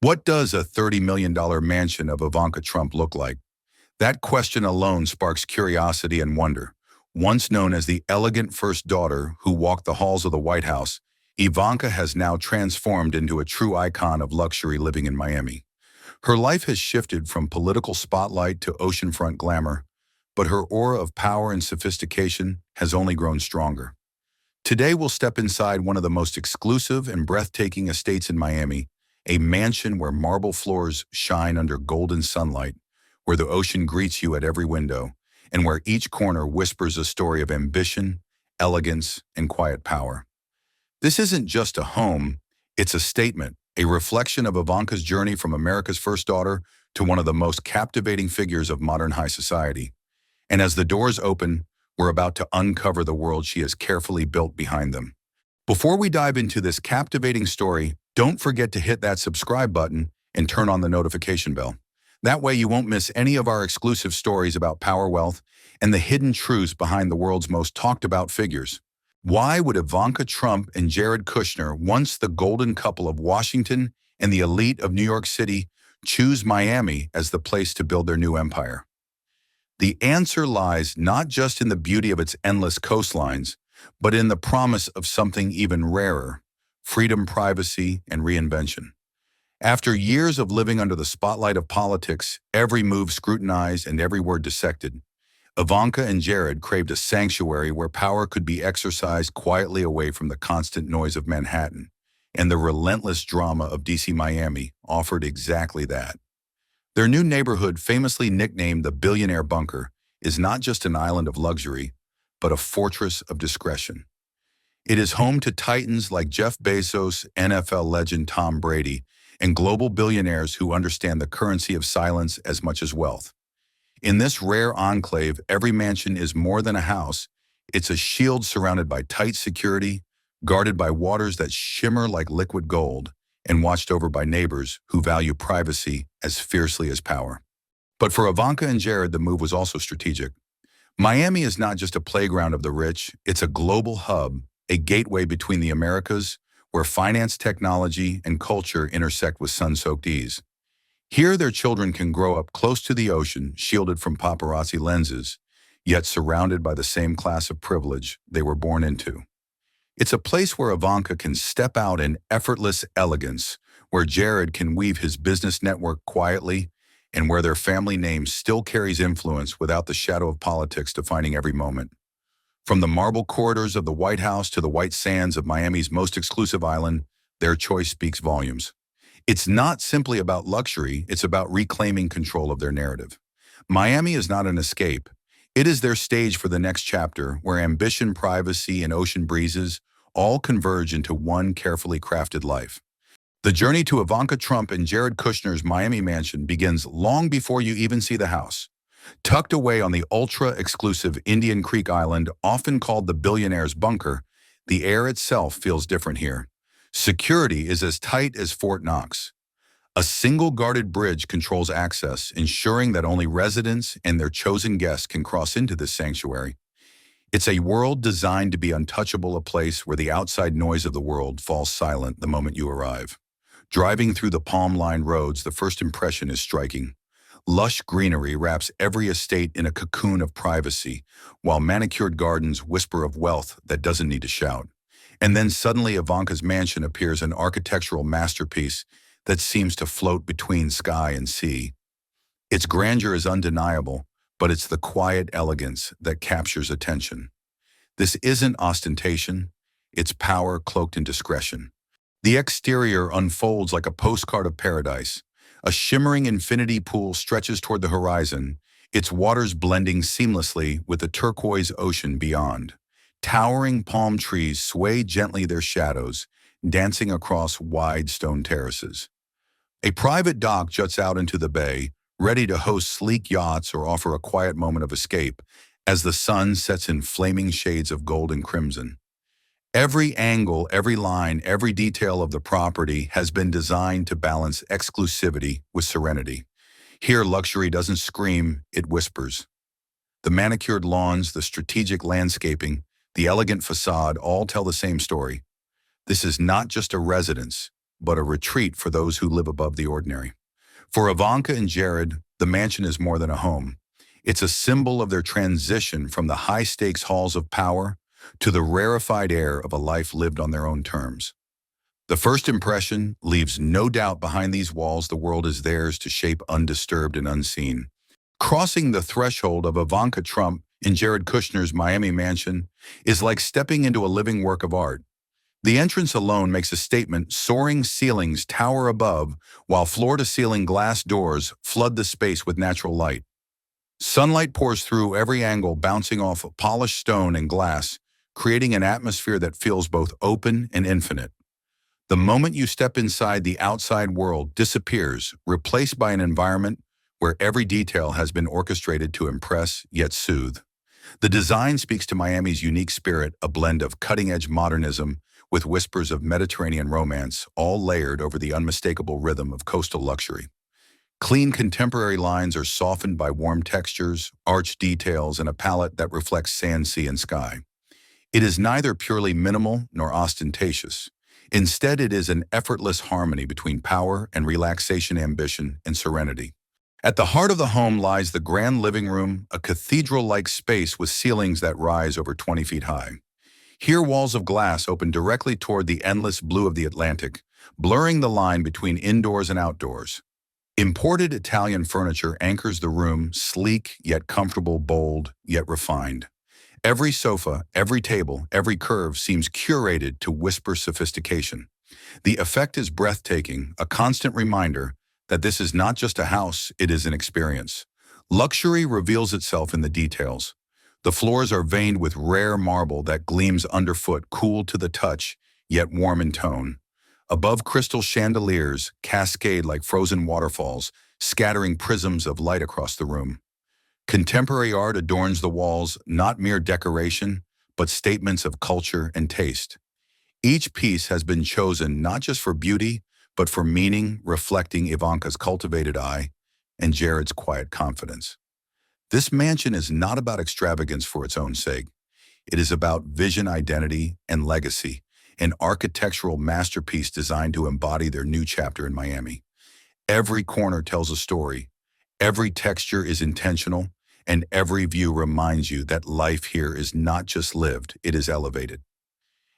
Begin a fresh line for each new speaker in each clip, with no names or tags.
What does a $30 million mansion of Ivanka Trump look like? That question alone sparks curiosity and wonder. Once known as the elegant first daughter who walked the halls of the White House, Ivanka has now transformed into a true icon of luxury living in Miami. Her life has shifted from political spotlight to oceanfront glamour, but her aura of power and sophistication has only grown stronger. Today we'll step inside one of the most exclusive and breathtaking estates in Miami, a mansion where marble floors shine under golden sunlight, where the ocean greets you at every window, and where each corner whispers a story of ambition, elegance, and quiet power. This isn't just a home, it's a statement, a reflection of Ivanka's journey from America's first daughter to one of the most captivating figures of modern high society. And as the doors open, we're about to uncover the world she has carefully built behind them. Before we dive into this captivating story, don't forget to hit that subscribe button and turn on the notification bell. That way you won't miss any of our exclusive stories about power, wealth, and the hidden truths behind the world's most talked about figures. Why would Ivanka Trump and Jared Kushner, once the golden couple of Washington and the elite of New York City, choose Miami as the place to build their new empire? The answer lies not just in the beauty of its endless coastlines, but in the promise of something even rarer: freedom, privacy, and reinvention. After years of living under the spotlight of politics, every move scrutinized and every word dissected, Ivanka and Jared craved a sanctuary where power could be exercised quietly away from the constant noise of Manhattan, and the relentless drama of DC Miami offered exactly that. Their new neighborhood, famously nicknamed the Billionaire Bunker, is not just an island of luxury, but a fortress of discretion. It is home to titans like Jeff Bezos, NFL legend Tom Brady, and global billionaires who understand the currency of silence as much as wealth. In this rare enclave, every mansion is more than a house. It's a shield surrounded by tight security, guarded by waters that shimmer like liquid gold, and watched over by neighbors who value privacy as fiercely as power. But for Ivanka and Jared, the move was also strategic. Miami is not just a playground of the rich, it's a global hub, a gateway between the Americas, where finance, technology, and culture intersect with sun-soaked ease. Here, their children can grow up close to the ocean, shielded from paparazzi lenses, yet surrounded by the same class of privilege they were born into. It's a place where Ivanka can step out in effortless elegance, where Jared can weave his business network quietly, and where their family name still carries influence without the shadow of politics defining every moment. From the marble corridors of the White House to the white sands of Miami's most exclusive island, their choice speaks volumes. It's not simply about luxury, it's about reclaiming control of their narrative. Miami is not an escape. It is their stage for the next chapter, where ambition, privacy, and ocean breezes all converge into one carefully crafted life. The journey to Ivanka Trump and Jared Kushner's Miami mansion begins long before you even see the house. Tucked away on the ultra-exclusive Indian Creek Island, often called the Billionaire's Bunker, the air itself feels different here. Security is as tight as Fort Knox. A single guarded bridge controls access, ensuring that only residents and their chosen guests can cross into this sanctuary. It's a world designed to be untouchable, a place where the outside noise of the world falls silent the moment you arrive. Driving through the palm-lined roads, the first impression is striking. Lush greenery wraps every estate in a cocoon of privacy, while manicured gardens whisper of wealth that doesn't need to shout. And then suddenly Ivanka's mansion appears, an architectural masterpiece that seems to float between sky and sea. Its grandeur is undeniable, but it's the quiet elegance that captures attention. This isn't ostentation, it's power cloaked in discretion. The exterior unfolds like a postcard of paradise. A shimmering infinity pool stretches toward the horizon, its waters blending seamlessly with the turquoise ocean beyond. Towering palm trees sway gently, their shadows dancing across wide stone terraces. A private dock juts out into the bay, ready to host sleek yachts or offer a quiet moment of escape as the sun sets in flaming shades of gold and crimson. Every angle, every line, every detail of the property has been designed to balance exclusivity with serenity. Here, luxury doesn't scream, it whispers. The manicured lawns, the strategic landscaping, the elegant facade all tell the same story. This is not just a residence, but a retreat for those who live above the ordinary. For Ivanka and Jared, the mansion is more than a home. It's a symbol of their transition from the high-stakes halls of power to the rarefied air of a life lived on their own terms. The first impression leaves no doubt behind these walls the world is theirs to shape undisturbed and unseen. Crossing the threshold of Ivanka Trump in Jared Kushner's Miami mansion is like stepping into a living work of art. The entrance alone makes a statement. Soaring ceilings tower above, while floor-to-ceiling glass doors flood the space with natural light. Sunlight pours through every angle, bouncing off of polished stone and glass, creating an atmosphere that feels both open and infinite. The moment you step inside, the outside world disappears, replaced by an environment where every detail has been orchestrated to impress yet soothe. The design speaks to Miami's unique spirit, a blend of cutting-edge modernism with whispers of Mediterranean romance, all layered over the unmistakable rhythm of coastal luxury. Clean contemporary lines are softened by warm textures, arched details, and a palette that reflects sand, sea, and sky. It is neither purely minimal nor ostentatious. Instead, it is an effortless harmony between power and relaxation, ambition and serenity. At the heart of the home lies the grand living room, a cathedral-like space with ceilings that rise over 20 feet high. Here, walls of glass open directly toward the endless blue of the Atlantic, blurring the line between indoors and outdoors. Imported Italian furniture anchors the room, sleek yet comfortable, bold yet refined. Every sofa, every table, every curve seems curated to whisper sophistication. The effect is breathtaking, a constant reminder that this is not just a house, it is an experience. Luxury reveals itself in the details. The floors are veined with rare marble that gleams underfoot, cool to the touch, yet warm in tone. Above, crystal chandeliers cascade like frozen waterfalls, scattering prisms of light across the room. Contemporary art adorns the walls, not mere decoration, but statements of culture and taste. Each piece has been chosen not just for beauty, but for meaning, reflecting Ivanka's cultivated eye and Jared's quiet confidence. This mansion is not about extravagance for its own sake. It is about vision, identity, and legacy, an architectural masterpiece designed to embody their new chapter in Miami. Every corner tells a story, every texture is intentional, and every view reminds you that life here is not just lived, it is elevated.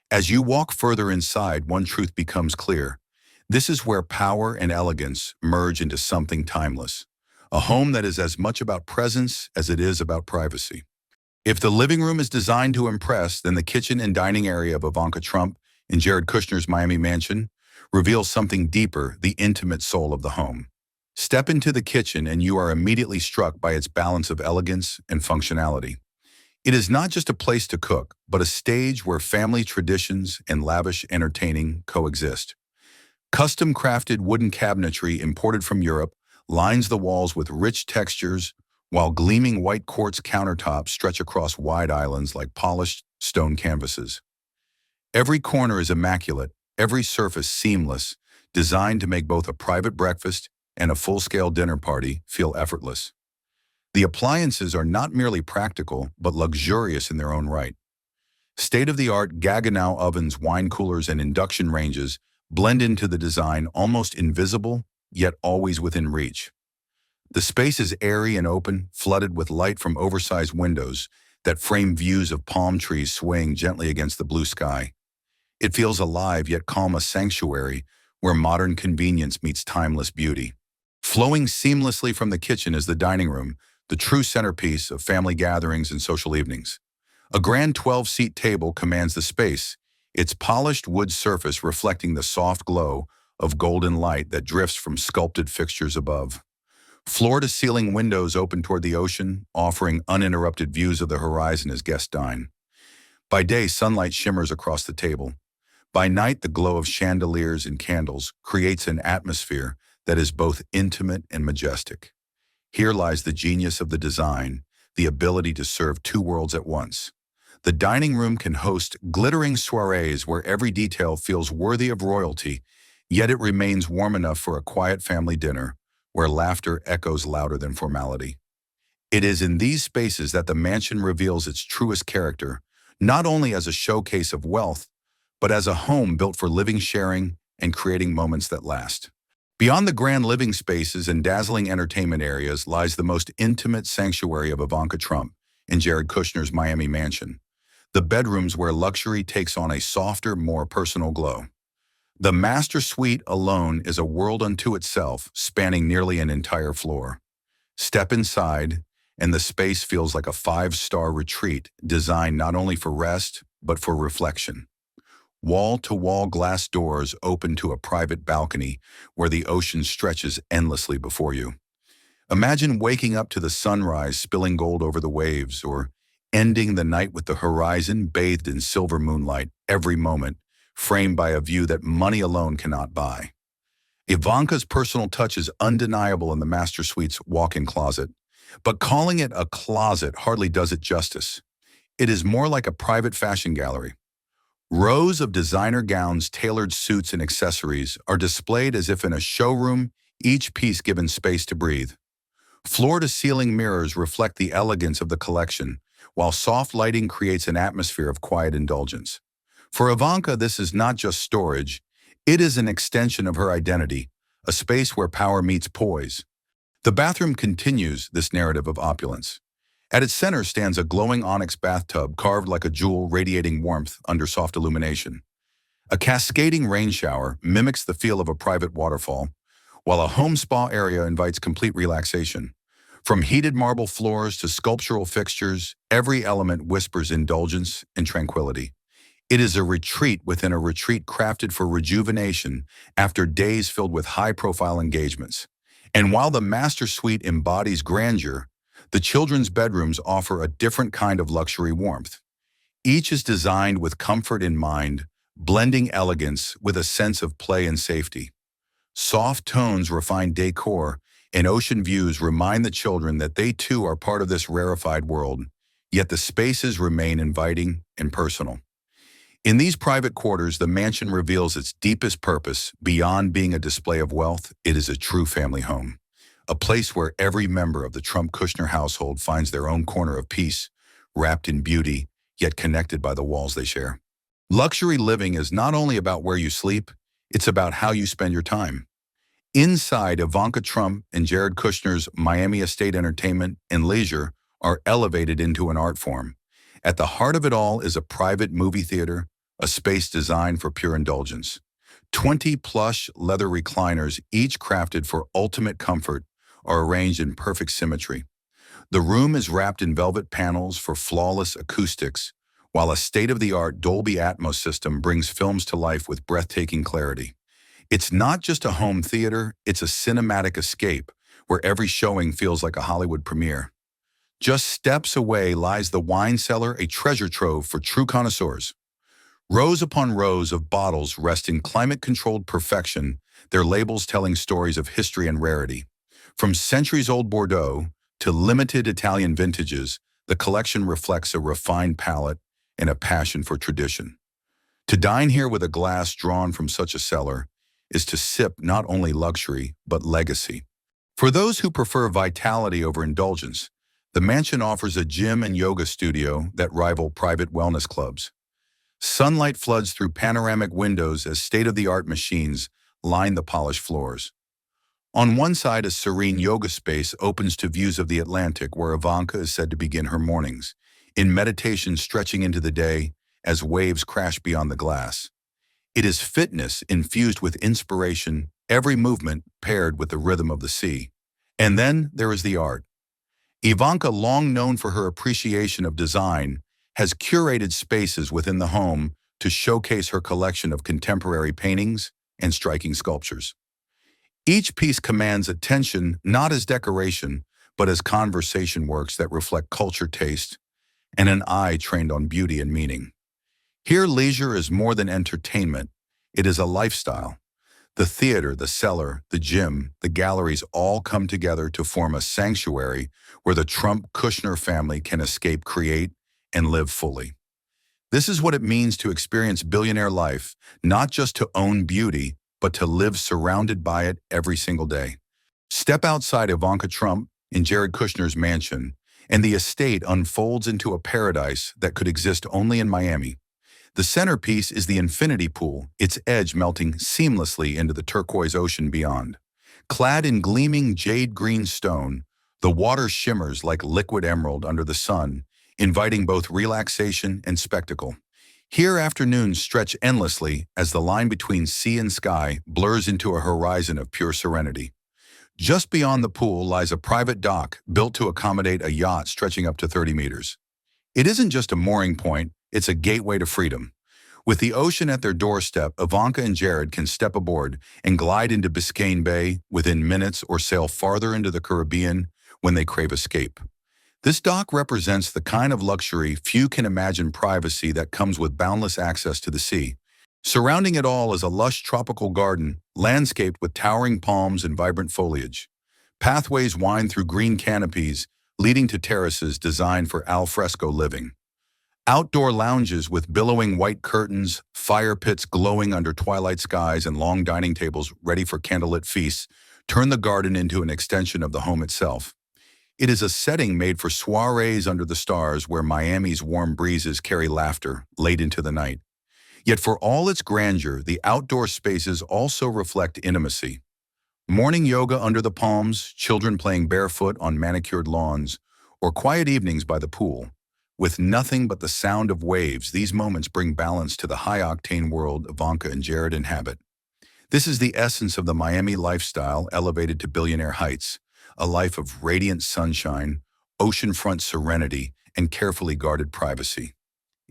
As you walk further inside, one truth becomes clear. This is where power and elegance merge into something timeless. A home that is as much about presence as it is about privacy. If the living room is designed to impress, then the kitchen and dining area of Ivanka Trump in Jared Kushner's Miami mansion reveals something deeper, the intimate soul of the home. Step into the kitchen and you are immediately struck by its balance of elegance and functionality. It is not just a place to cook, but a stage where family traditions and lavish entertaining coexist. Custom-crafted wooden cabinetry imported from Europe lines the walls with rich textures, while gleaming white quartz countertops stretch across wide islands like polished stone canvases. Every corner is immaculate, every surface seamless, designed to make both a private breakfast and a full-scale dinner party feel effortless. The appliances are not merely practical, but luxurious in their own right. State-of-the-art Gaggenau ovens, wine coolers, and induction ranges blend into the design, almost invisible, yet always within reach. The space is airy and open, flooded with light from oversized windows that frame views of palm trees swaying gently against the blue sky. It feels alive yet calm, a sanctuary where modern convenience meets timeless beauty. Flowing seamlessly from the kitchen is the dining room, the true centerpiece of family gatherings and social evenings. A grand 12-seat table commands the space, its polished wood surface reflecting the soft glow of golden light that drifts from sculpted fixtures above. Floor-to-ceiling windows open toward the ocean, offering uninterrupted views of the horizon as guests dine. By day, sunlight shimmers across the table. By night, the glow of chandeliers and candles creates an atmosphere that is both intimate and majestic. Here lies the genius of the design, the ability to serve two worlds at once. The dining room can host glittering soirees where every detail feels worthy of royalty, yet it remains warm enough for a quiet family dinner where laughter echoes louder than formality. It is in these spaces that the mansion reveals its truest character, not only as a showcase of wealth, but as a home built for living, sharing, and creating moments that last. Beyond the grand living spaces and dazzling entertainment areas lies the most intimate sanctuary of Ivanka Trump in Jared Kushner's Miami mansion, the bedrooms where luxury takes on a softer, more personal glow. The master suite alone is a world unto itself, spanning nearly an entire floor. Step inside, and the space feels like a five-star retreat designed not only for rest, but for reflection. Wall-to-wall glass doors open to a private balcony where the ocean stretches endlessly before you. Imagine waking up to the sunrise spilling gold over the waves, or ending the night with the horizon bathed in silver moonlight, every moment framed by a view that money alone cannot buy. Ivanka's personal touch is undeniable in the master suite's walk-in closet, but calling it a closet hardly does it justice. It is more like a private fashion gallery. Rows of designer gowns, tailored suits, and accessories are displayed as if in a showroom, each piece given space to breathe. Floor-to-ceiling mirrors reflect the elegance of the collection, while soft lighting creates an atmosphere of quiet indulgence. For Ivanka, this is not just storage, it is an extension of her identity, a space where power meets poise. The bathroom continues this narrative of opulence. At its center stands a glowing onyx bathtub carved like a jewel radiating warmth under soft illumination. A cascading rain shower mimics the feel of a private waterfall, while a home spa area invites complete relaxation. From heated marble floors to sculptural fixtures, every element whispers indulgence and tranquility. It is a retreat within a retreat crafted for rejuvenation after days filled with high-profile engagements. And while the master suite embodies grandeur, the children's bedrooms offer a different kind of luxury warmth. Each is designed with comfort in mind, blending elegance with a sense of play and safety. Soft tones, refined decor, and ocean views remind the children that they too are part of this rarefied world, yet the spaces remain inviting and personal. In these private quarters, the mansion reveals its deepest purpose. Beyond being a display of wealth, it is a true family home, a place where every member of the Trump-Kushner household finds their own corner of peace, wrapped in beauty, yet connected by the walls they share. Luxury living is not only about where you sleep, it's about how you spend your time. Inside, Ivanka Trump and Jared Kushner's Miami estate entertainment and leisure are elevated into an art form. At the heart of it all is a private movie theater, a space designed for pure indulgence. 20 plush leather recliners, each crafted for ultimate comfort, are arranged in perfect symmetry. The room is wrapped in velvet panels for flawless acoustics, while a state-of-the-art Dolby Atmos system brings films to life with breathtaking clarity. It's not just a home theater, it's a cinematic escape, where every showing feels like a Hollywood premiere. Just steps away lies the wine cellar, a treasure trove for true connoisseurs. Rows upon rows of bottles rest in climate-controlled perfection, their labels telling stories of history and rarity. From centuries-old Bordeaux to limited Italian vintages, the collection reflects a refined palate and a passion for tradition. To dine here with a glass drawn from such a cellar is to sip not only luxury, but legacy. For those who prefer vitality over indulgence, the mansion offers a gym and yoga studio that rival private wellness clubs. Sunlight floods through panoramic windows as state-of-the-art machines line the polished floors. On one side, a serene yoga space opens to views of the Atlantic, where Ivanka is said to begin her mornings, in meditation stretching into the day as waves crash beyond the glass. It is fitness infused with inspiration, every movement paired with the rhythm of the sea. And then there is the art. Ivanka, long known for her appreciation of design, has curated spaces within the home to showcase her collection of contemporary paintings and striking sculptures. Each piece commands attention not as decoration, but as conversation works that reflect culture, taste, and an eye trained on beauty and meaning. Here, leisure is more than entertainment. It is a lifestyle. The theater, the cellar, the gym, the galleries all come together to form a sanctuary where the Trump-Kushner family can escape, create, and live fully. This is what it means to experience billionaire life, not just to own beauty, but to live surrounded by it every single day. Step outside Ivanka Trump and Jared Kushner's mansion, and the estate unfolds into a paradise that could exist only in Miami. The centerpiece is the infinity pool, its edge melting seamlessly into the turquoise ocean beyond. Clad in gleaming jade-green stone, the water shimmers like liquid emerald under the sun, inviting both relaxation and spectacle. Here afternoons stretch endlessly as the line between sea and sky blurs into a horizon of pure serenity. Just beyond the pool lies a private dock built to accommodate a yacht stretching up to 30 meters. It isn't just a mooring point, it's a gateway to freedom. With the ocean at their doorstep, Ivanka and Jared can step aboard and glide into Biscayne Bay within minutes or sail farther into the Caribbean when they crave escape. This dock represents the kind of luxury few can imagine privacy that comes with boundless access to the sea. Surrounding it all is a lush tropical garden, landscaped with towering palms and vibrant foliage. Pathways wind through green canopies, leading to terraces designed for al fresco living. Outdoor lounges with billowing white curtains, fire pits glowing under twilight skies, and long dining tables ready for candlelit feasts turn the garden into an extension of the home itself. It is a setting made for soirees under the stars where Miami's warm breezes carry laughter late into the night. Yet for all its grandeur, the outdoor spaces also reflect intimacy. Morning yoga under the palms, children playing barefoot on manicured lawns, or quiet evenings by the pool. With nothing but the sound of waves, these moments bring balance to the high-octane world Ivanka and Jared inhabit. This is the essence of the Miami lifestyle elevated to billionaire heights, a life of radiant sunshine, oceanfront serenity, and carefully guarded privacy.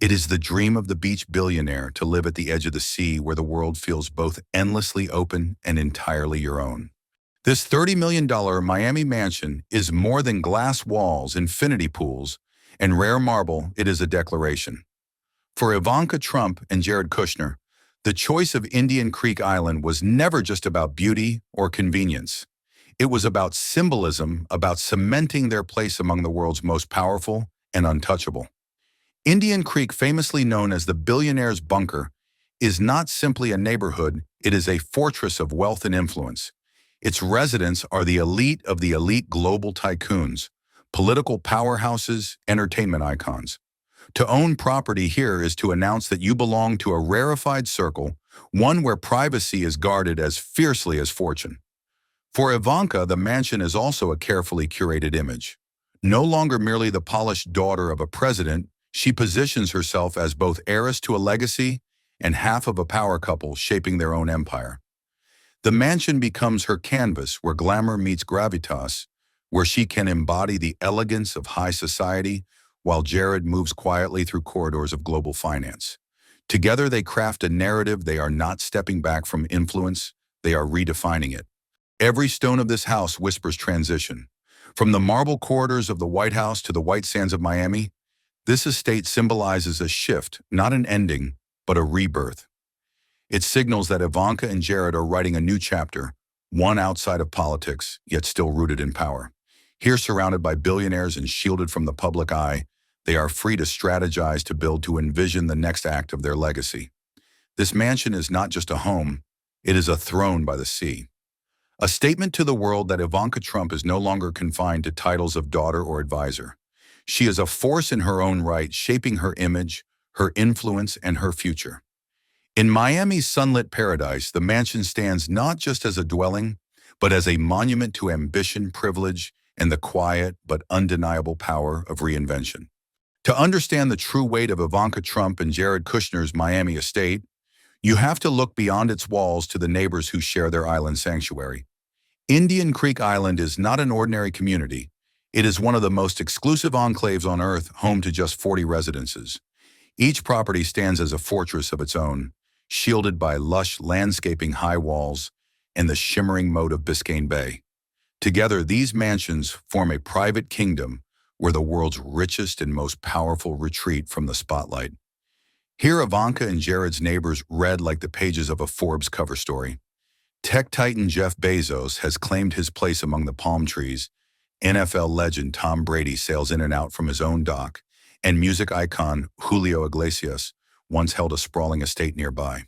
It is the dream of the beach billionaire to live at the edge of the sea where the world feels both endlessly open and entirely your own. This $30 million Miami mansion is more than glass walls, infinity pools, and rare marble. It is a declaration. For Ivanka Trump and Jared Kushner, the choice of Indian Creek Island was never just about beauty or convenience. It was about symbolism, about cementing their place among the world's most powerful and untouchable. Indian Creek, famously known as the Billionaire's Bunker, is not simply a neighborhood, it is a fortress of wealth and influence. Its residents are the elite of the elite global tycoons, political powerhouses, entertainment icons. To own property here is to announce that you belong to a rarefied circle, one where privacy is guarded as fiercely as fortune. For Ivanka, the mansion is also a carefully curated image. No longer merely the polished daughter of a president, she positions herself as both heiress to a legacy and half of a power couple shaping their own empire. The mansion becomes her canvas where glamour meets gravitas, where she can embody the elegance of high society while Jared moves quietly through corridors of global finance. Together they craft a narrative. They are not stepping back from influence, they are redefining it. Every stone of this house whispers transition. From the marble corridors of the White House to the white sands of Miami, this estate symbolizes a shift, not an ending, but a rebirth. It signals that Ivanka and Jared are writing a new chapter, one outside of politics, yet still rooted in power. Here, surrounded by billionaires and shielded from the public eye, they are free to strategize, to build, to envision the next act of their legacy. This mansion is not just a home, it is a throne by the sea. A statement to the world that Ivanka Trump is no longer confined to titles of daughter or advisor. She is a force in her own right, shaping her image, her influence, and her future. In Miami's sunlit paradise, the mansion stands not just as a dwelling, but as a monument to ambition, privilege, and the quiet but undeniable power of reinvention. To understand the true weight of Ivanka Trump and Jared Kushner's Miami estate, you have to look beyond its walls to the neighbors who share their island sanctuary. Indian Creek Island is not an ordinary community. It is one of the most exclusive enclaves on Earth, home to just 40 residences. Each property stands as a fortress of its own, shielded by lush landscaping high walls and the shimmering moat of Biscayne Bay. Together, these mansions form a private kingdom where the world's richest and most powerful retreat from the spotlight. Here, Ivanka and Jared's neighbors read like the pages of a Forbes cover story. Tech titan Jeff Bezos has claimed his place among the palm trees. NFL legend Tom Brady sails in and out from his own dock, and music icon Julio Iglesias once held a sprawling estate nearby.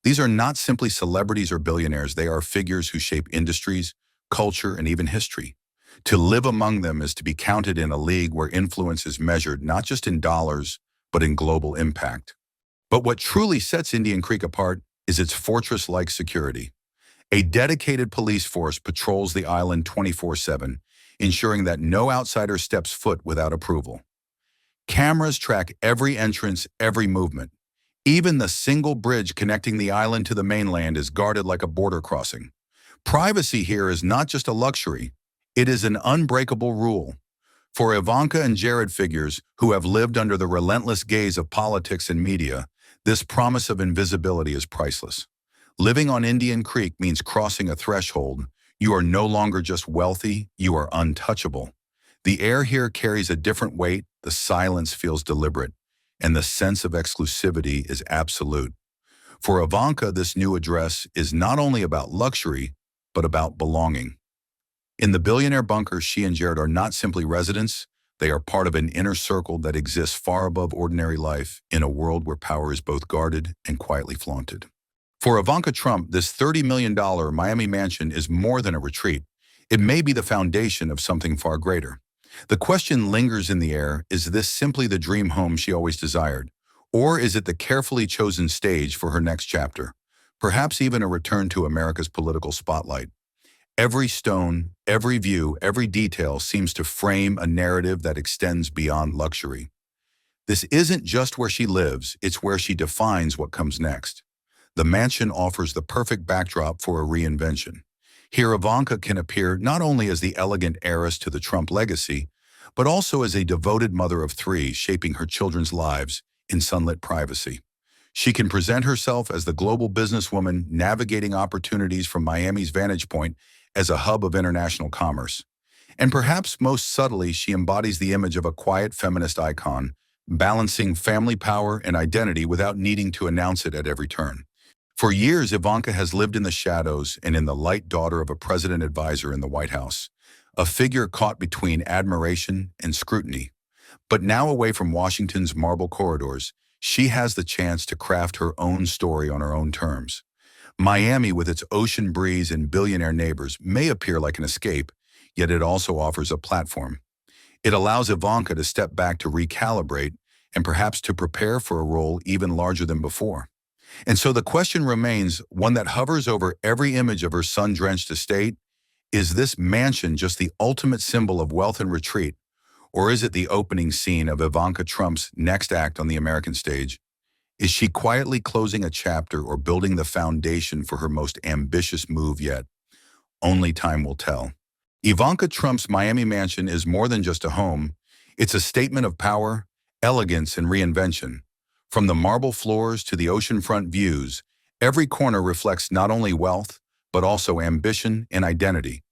These are not simply celebrities or billionaires, they are figures who shape industries, culture, and even history. To live among them is to be counted in a league where influence is measured not just in dollars, but in global impact. But what truly sets Indian Creek apart is its fortress-like security. A dedicated police force patrols the island 24/7, ensuring that no outsider steps foot without approval. Cameras track every entrance, every movement. Even the single bridge connecting the island to the mainland is guarded like a border crossing. Privacy here is not just a luxury, it is an unbreakable rule. For Ivanka and Jared figures who have lived under the relentless gaze of politics and media, this promise of invisibility is priceless. Living on Indian Creek means crossing a threshold. You are no longer just wealthy, you are untouchable. The air here carries a different weight, the silence feels deliberate, and the sense of exclusivity is absolute. For Ivanka, this new address is not only about luxury, but about belonging. In the Billionaire bunker, she and Jared are not simply residents, they are part of an inner circle that exists far above ordinary life in a world where power is both guarded and quietly flaunted. For Ivanka Trump, this $30 million Miami mansion is more than a retreat. It may be the foundation of something far greater. The question lingers in the air, is this simply the dream home she always desired? Or is it the carefully chosen stage for her next chapter? Perhaps even a return to America's political spotlight. Every stone, every view, every detail seems to frame a narrative that extends beyond luxury. This isn't just where she lives, it's where she defines what comes next. The mansion offers the perfect backdrop for a reinvention. Here, Ivanka can appear not only as the elegant heiress to the Trump legacy, but also as a devoted mother of three shaping her children's lives in sunlit privacy. She can present herself as the global businesswoman navigating opportunities from Miami's vantage point as a hub of international commerce. And perhaps most subtly, she embodies the image of a quiet feminist icon, balancing family power and identity without needing to announce it at every turn. For years, Ivanka has lived in the shadows and in the light, daughter of a president advisor in the White House, a figure caught between admiration and scrutiny. But now away from Washington's marble corridors, she has the chance to craft her own story on her own terms. Miami, with its ocean breeze and billionaire neighbors, may appear like an escape, yet it also offers a platform. It allows Ivanka to step back to recalibrate and perhaps to prepare for a role even larger than before. And so the question remains, one that hovers over every image of her sun-drenched estate: is this mansion just the ultimate symbol of wealth and retreat, or is it the opening scene of Ivanka Trump's next act on the American stage? Is she quietly closing a chapter or building the foundation for her most ambitious move yet? Only time will tell. Ivanka Trump's Miami mansion is more than just a home. It's a statement of power, elegance, and reinvention. From the marble floors to the oceanfront views, every corner reflects not only wealth, but also ambition and identity.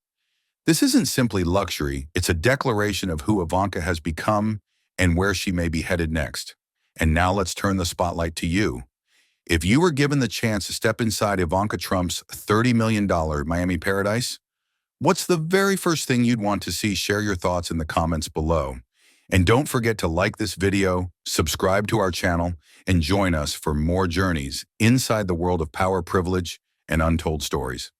This isn't simply luxury, it's a declaration of who Ivanka has become and where she may be headed next. And now let's turn the spotlight to you. If you were given the chance to step inside Ivanka Trump's $30 million Miami paradise, what's the very first thing you'd want to see? Share your thoughts in the comments below. And don't forget to like this video, subscribe to our channel, and join us for more journeys inside the world of power, privilege, and untold stories.